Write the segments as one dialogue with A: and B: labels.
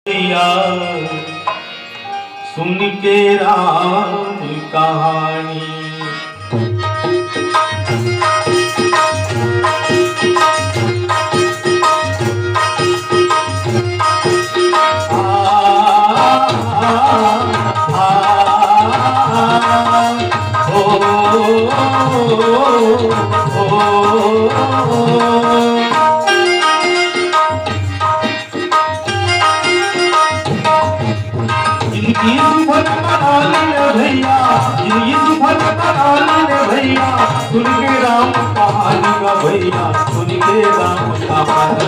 A: भैया सुन के राम कहानी। भैया सुन के राम कहानी का भैया सुन के राम कहानी।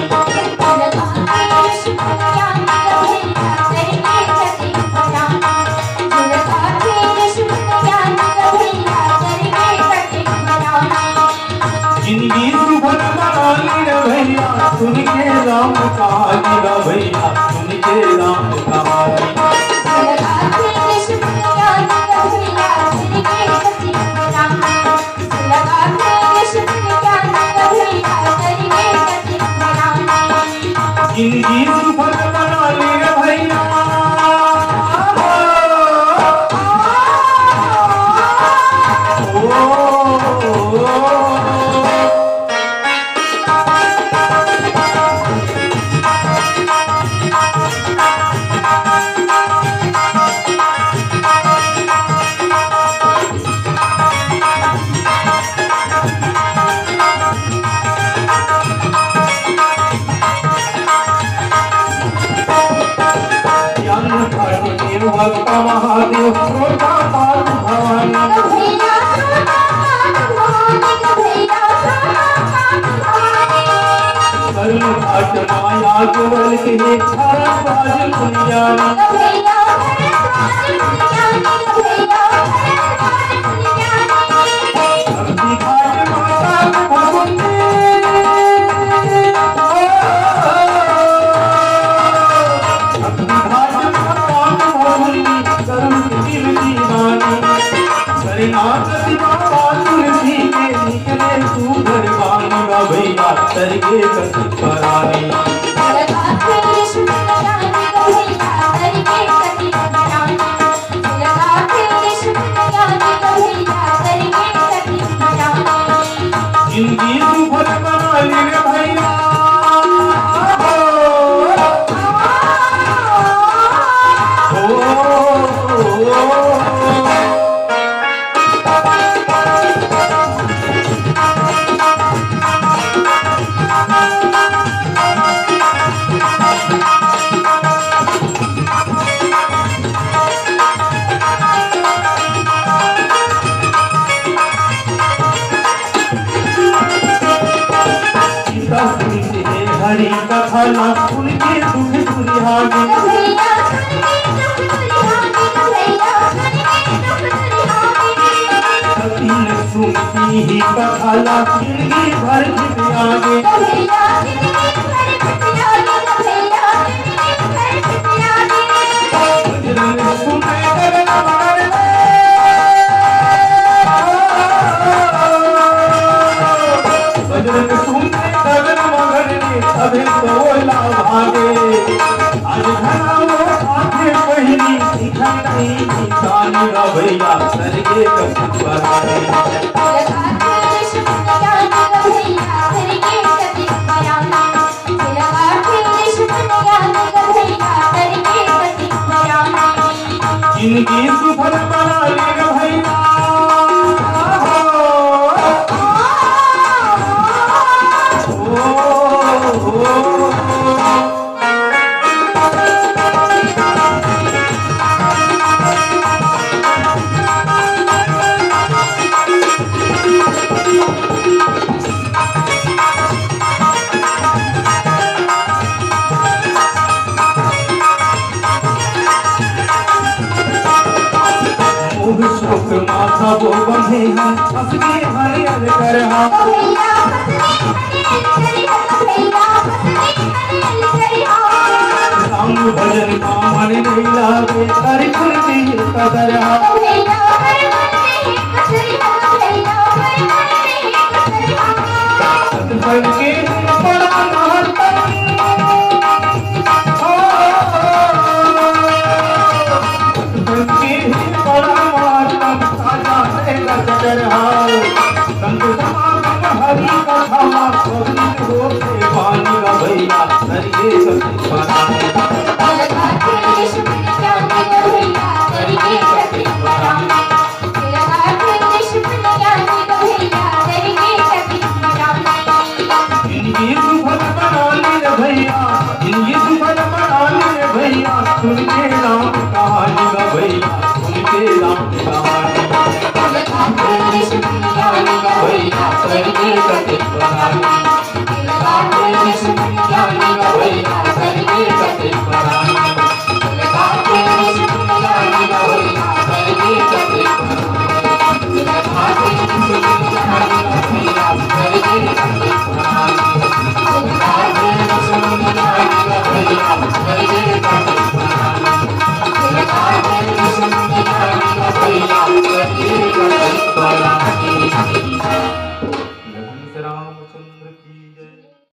A: जिंदगी सुभर बनानी रे भैया सुन के राम कहानी का भैया सुन के राम कहानी। जिंदगी सुफल बनानी रे भैया भक्त महादेव छोटा पाल भवानी। करुण घाट माया केवल के बाज दुनिया भैया तरगे कति परानी। जिंदगी सुफल बनानी रे भैया हरी कथा ना उनके दुख सुनिहागे। सतीन सुनती ही कथा ना जिंदगी भर आगे। अभी तो भागे आज घना वो आंखें पहली दिखाई निशानी रा भैया सरगे कति परानी। जिंदगी सुफल बनानी रे भैया शोक माथा वो बंधे हैं हंसके हरे हरे कर राम भजन का मन नहीं लागे कर खुलती कदर सतसंग के